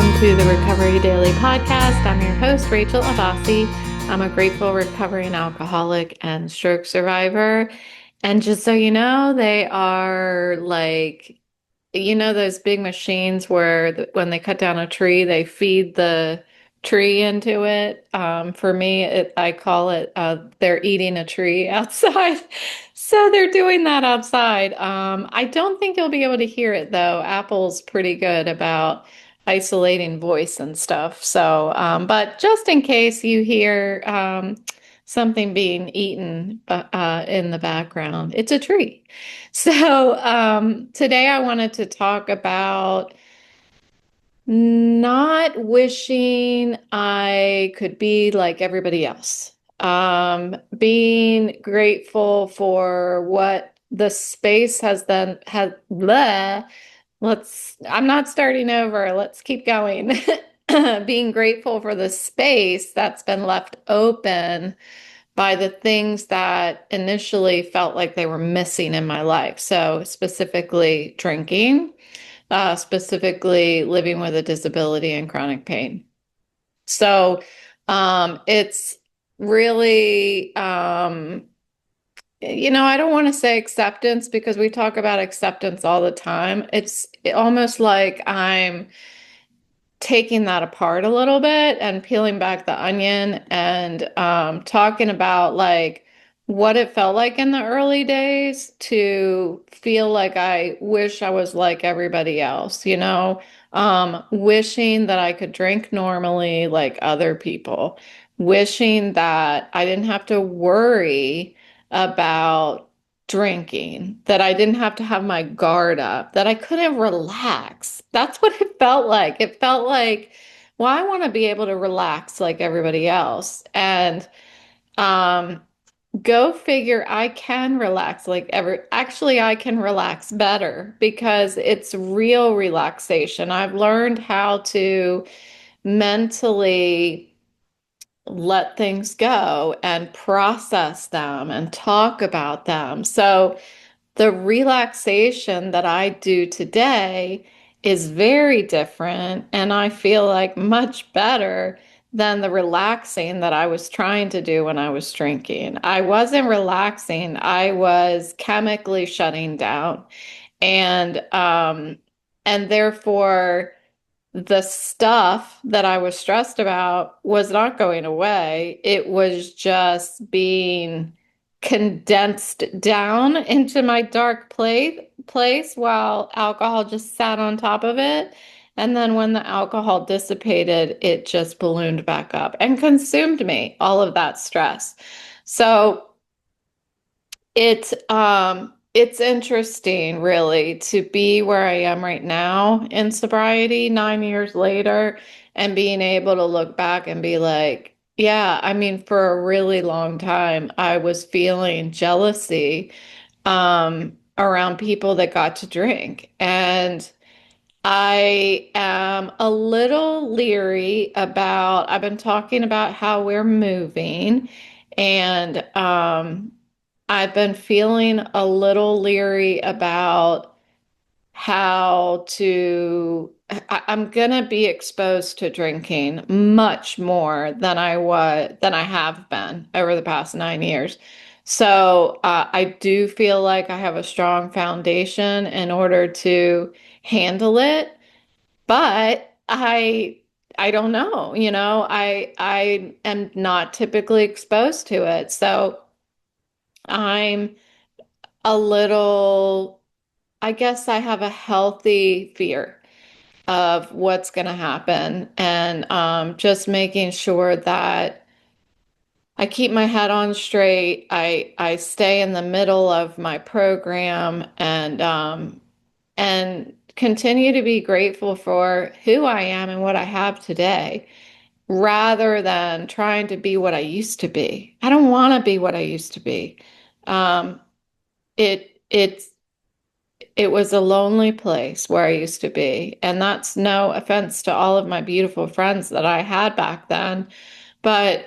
welcome to the Recovery Daily Podcast. I'm your host, Rachel Abbasi. I'm a grateful recovering alcoholic and stroke survivor. And just so you know, they are like, those big machines where when they cut down a tree, they feed the tree into it. For me, I call it they're eating a tree outside. So they're doing that outside. I don't think you'll be able to hear it though. Apple's pretty good about isolating voice and stuff. So, but just in case you hear something being eaten in the background, it's a tree. So, today I wanted to talk about not wishing I could be like everybody else. Being grateful for what the space has then had. Bleh. I'm not starting over. Let's keep going. Being grateful for the space that's been left open by the things that initially felt like they were missing in my life. So, specifically drinking, specifically living with a disability and chronic pain. So, it's really, I don't want to say acceptance because we talk about acceptance all the time. It's almost like I'm taking that apart a little bit and peeling back the onion and talking about like what it felt like in the early days to feel like I wish I was like everybody else, wishing that I could drink normally like other people, wishing that I didn't have to worry about drinking, that I didn't have to have my guard up, that I couldn't relax. That's what it felt like. It felt like, well, I want to be able to relax like everybody else. And um, go figure, I can relax actually, I can relax better because it's real relaxation. I've learned how to mentally let things go and process them and talk about them. So the relaxation that I do today is very different, and I feel like much better than the relaxing that I was trying to do when I was drinking. I wasn't relaxing, I was chemically shutting down. And therefore the stuff that I was stressed about was not going away. It was just being condensed down into my dark place while alcohol just sat on top of it. And then when the alcohol dissipated, it just ballooned back up and consumed me, all of that stress. So it's interesting really to be where I am right now in sobriety 9 years later and being able to look back and be like, yeah, I mean, for a really long time, I was feeling jealousy around people that got to drink. And I am a little leery about, I've been talking about how we're moving, and I've been feeling a little leery about how I'm gonna be exposed to drinking much more than I have been over the past 9 years. So I do feel like I have a strong foundation in order to handle it, but I don't know, I am not typically exposed to it. So I'm a little, I guess I have a healthy fear of what's going to happen, and just making sure that I keep my head on straight. I stay in the middle of my program and continue to be grateful for who I am and what I have today, rather than trying to be what I used to be. I don't want to be what I used to be. Um, it's it was a lonely place where I used to be. And that's no offense to all of my beautiful friends that I had back then. But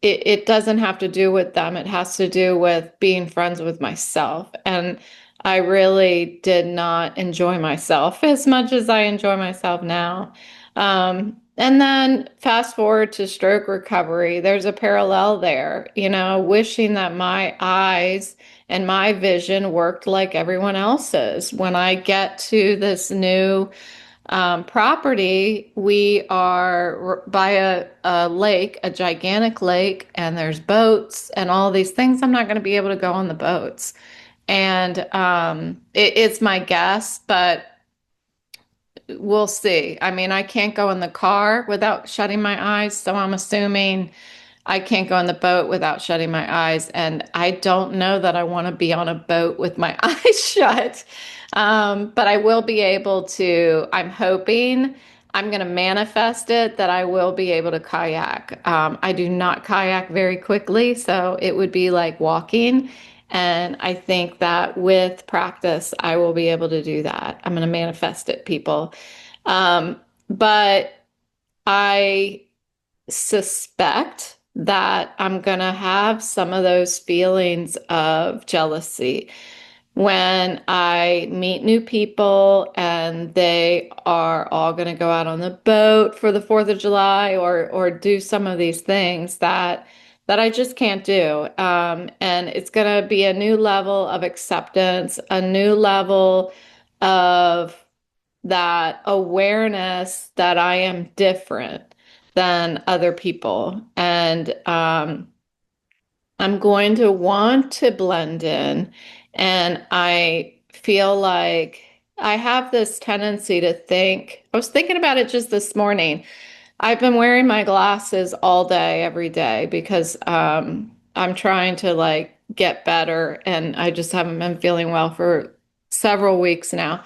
it doesn't have to do with them. It has to do with being friends with myself. And I really did not enjoy myself as much as I enjoy myself now. And then fast forward to stroke recovery, there's a parallel there, wishing that my eyes and my vision worked like everyone else's. When I get to this new property, we are by a lake, a gigantic lake, and there's boats and all these things. I'm not going to be able to go on the boats. And it's my guess, but we'll see. I mean, I can't go in the car without shutting my eyes, so I'm assuming I can't go on the boat without shutting my eyes. And I don't know that I want to be on a boat with my eyes shut. But I will be able to, I'm hoping, I'm going to manifest it that I will be able to kayak. I do not kayak very quickly, so it would be like walking. And I think that with practice, I will be able to do that. I'm going to manifest it, people. But I suspect that I'm going to have some of those feelings of jealousy when I meet new people and they are all going to go out on the boat for the 4th of July or do some of these things that I just can't do. And it's going to be a new level of acceptance, a new level of that awareness that I am different than other people. And I'm going to want to blend in. And I feel like I have this tendency to think, I was thinking about it just this morning. I've been wearing my glasses all day, every day, because I'm trying to like get better and I just haven't been feeling well for several weeks now.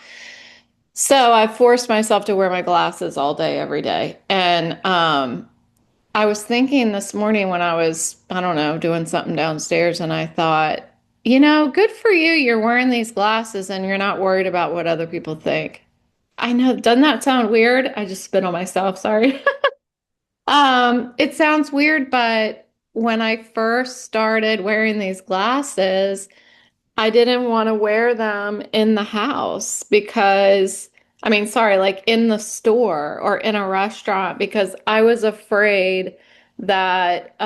So I forced myself to wear my glasses all day, every day. And I was thinking this morning when I was, I don't know, doing something downstairs, and I thought, good for you. You're wearing these glasses and you're not worried about what other people think. I know, doesn't that sound weird? I just spit on myself, sorry. It sounds weird, but when I first started wearing these glasses, I didn't want to wear them in the house because, I mean, sorry, like in the store or in a restaurant because I was afraid that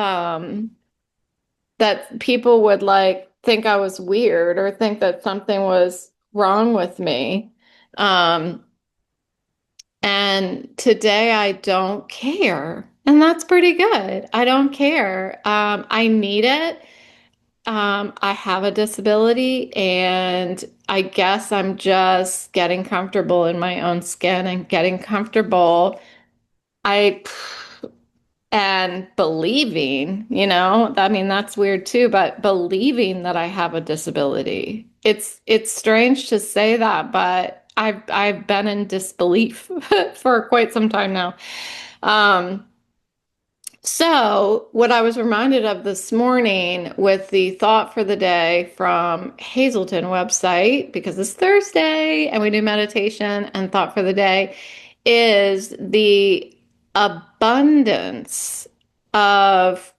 that people would like think I was weird or think that something was wrong with me. Um, and today I don't care. And that's pretty good. I don't care. I need it. I have a disability, and I guess I'm just getting comfortable in my own skin and getting comfortable. I and believing, I mean, that's weird too, but believing that I have a disability. It's strange to say that, but I've been in disbelief for quite some time now. Um, so, what I was reminded of this morning with the thought for the day from Hazelton website, because it's Thursday and we do meditation and thought for the day, is the abundance of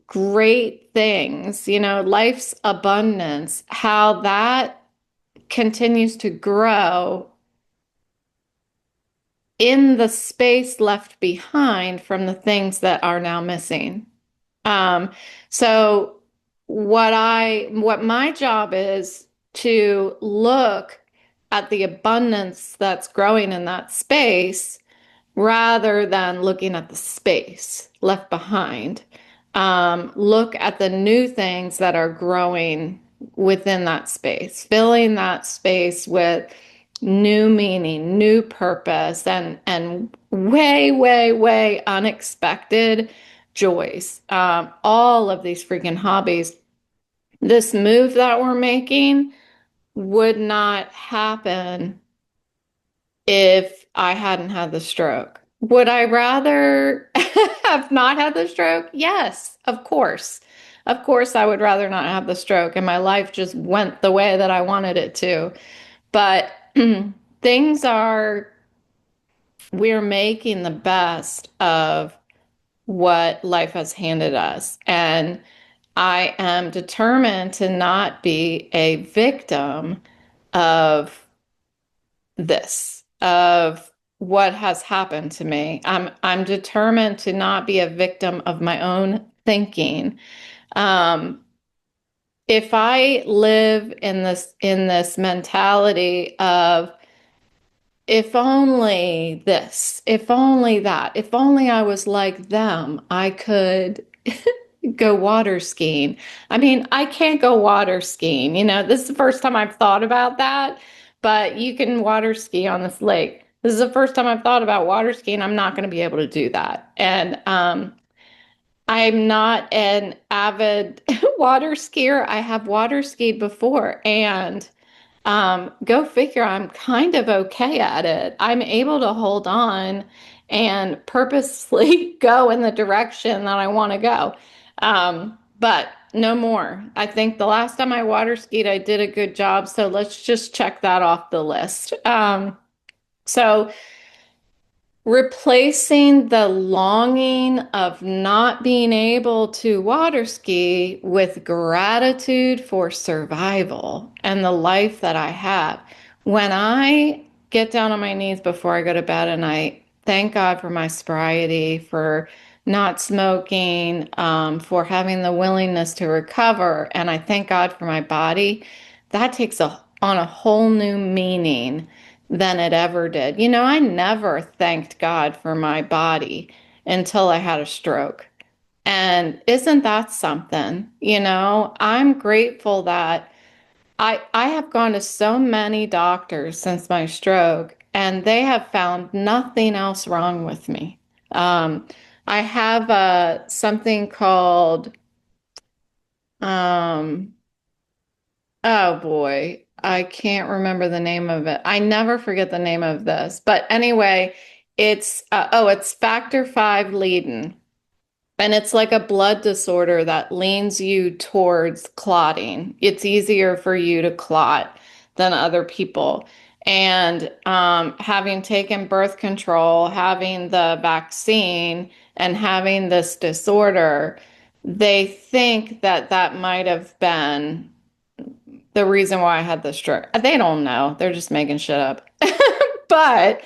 great things, life's abundance, how that continues to grow in the space left behind from the things that are now missing. Um, so what my job is to look at the abundance that's growing in that space rather than looking at the space left behind. Look at the new things that are growing within that space, filling that space with new meaning, new purpose, and way, way, way unexpected joys. All of these freaking hobbies. This move that we're making would not happen if I hadn't had the stroke. Would I rather have not had the stroke? Yes, of course. Of course, I would rather not have the stroke, and my life just went the way that I wanted it to. But things are, we're making the best of what life has handed us. And I am determined to not be a victim of this, of what has happened to me. I'm determined to not be a victim of my own thinking. Um, if I live in this mentality of if only this, if only that, if only I was like them, I could go water skiing. I mean, I can't go water skiing. This is the first time I've thought about that, but you can water ski on this lake. This is the first time I've thought about water skiing. I'm not going to be able to do that. And I'm not an avid water skier. I have water skied before, and go figure, I'm kind of okay at it. I'm able to hold on and purposely go in the direction that I want to go. But no more. I think the last time I water skied, I did a good job. So let's just check that off the list. So replacing the longing of not being able to water ski with gratitude for survival and the life that I have. When I get down on my knees before I go to bed and I thank God for my sobriety, for not smoking, for having the willingness to recover, and I thank God for my body, that takes on a whole new meaning than it ever did. I never thanked God for my body until I had a stroke. And isn't that something? I'm grateful that I have gone to so many doctors since my stroke, and they have found nothing else wrong with me. Um, I have something called um, oh boy, I can't remember the name of it. I never forget the name of this. But anyway, it's factor V Leiden. And it's like a blood disorder that leans you towards clotting. It's easier for you to clot than other people. And having taken birth control, having the vaccine, and having this disorder, they think that that might have been the reason why I had the stroke. They don't know. They're just making shit up. But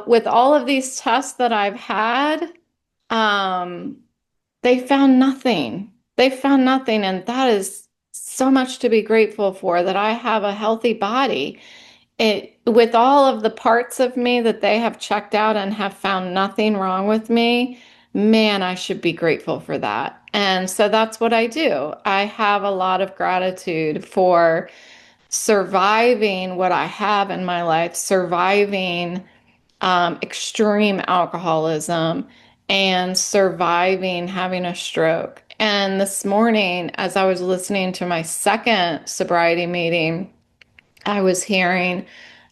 with all of these tests that I've had, um, they found nothing. They found nothing. And that is so much to be grateful for, that I have a healthy body. With all of the parts of me that they have checked out and have found nothing wrong with me, man, I should be grateful for that. And so that's what I do. I have a lot of gratitude for surviving what I have in my life, surviving extreme alcoholism, and surviving having a stroke. And this morning, as I was listening to my second sobriety meeting, I was hearing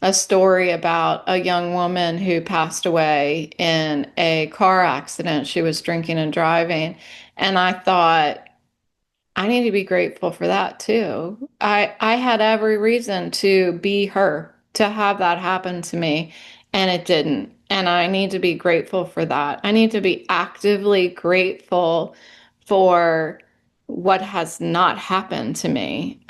a story about a young woman who passed away in a car accident. She was drinking and driving. And I thought, I need to be grateful for that too. I had every reason to be her, to have that happen to me, and it didn't. And I need to be grateful for that. I need to be actively grateful for what has not happened to me.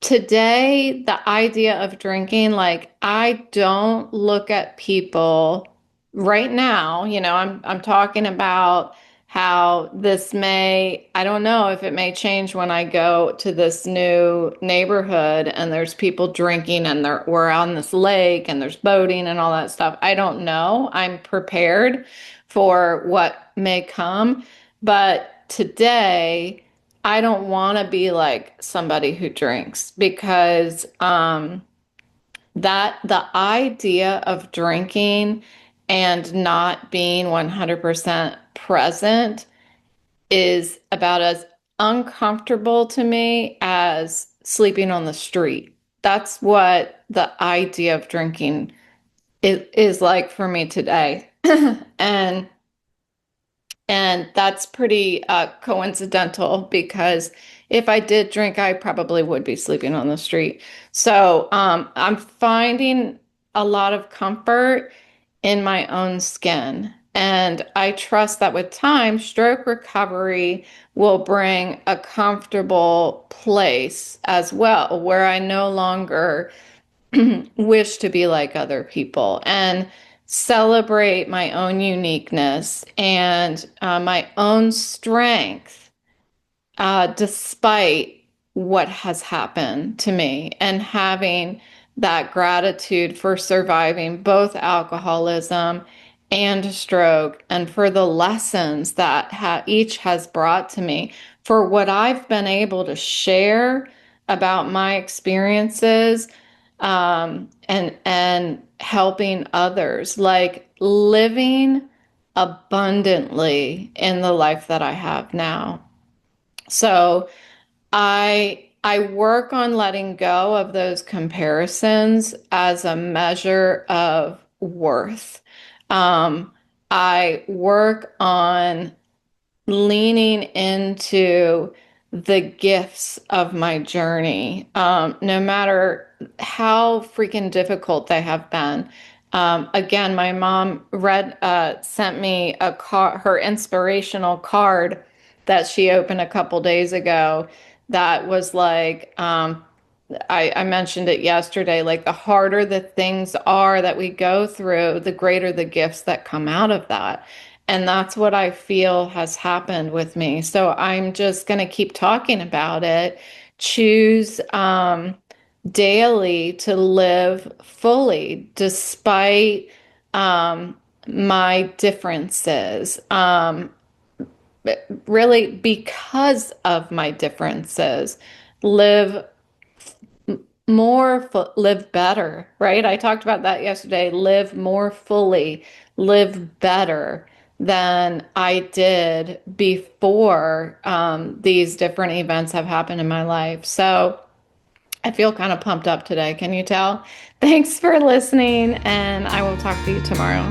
Today, the idea of drinking, like I don't look at people right now, I'm talking about how this may, I don't know if it may change when I go to this new neighborhood and there's people drinking and we're on this lake and there's boating and all that stuff. I don't know. I'm prepared for what may come. But today, I don't want to be like somebody who drinks, because that the idea of drinking and not being 100% present is about as uncomfortable to me as sleeping on the street. That's what the idea of drinking is like for me today. And that's pretty coincidental, because if I did drink, I probably would be sleeping on the street. So I'm finding a lot of comfort in my own skin. And I trust that with time, stroke recovery will bring a comfortable place as well, where I no longer wish to be like other people and celebrate my own uniqueness and my own strength, despite what has happened to me, and having that gratitude for surviving both alcoholism and stroke, and for the lessons that each has brought to me, for what I've been able to share about my experiences, and helping others, like living abundantly in the life that I have now. So I work on letting go of those comparisons as a measure of worth. Um, I work on leaning into the gifts of my journey, no matter how freaking difficult they have been. Again, my mom sent me her inspirational card that she opened a couple days ago. That was like, I mentioned it yesterday, like the harder the things are that we go through, the greater the gifts that come out of that. And that's what I feel has happened with me. So I'm just going to keep talking about it. Choose daily to live fully despite my differences. Really, because of my differences, live live better, right? I talked about that yesterday. Live more fully, live better than I did before these different events have happened in my life. So I feel kind of pumped up today. Can you tell? Thanks for listening, and I will talk to you tomorrow.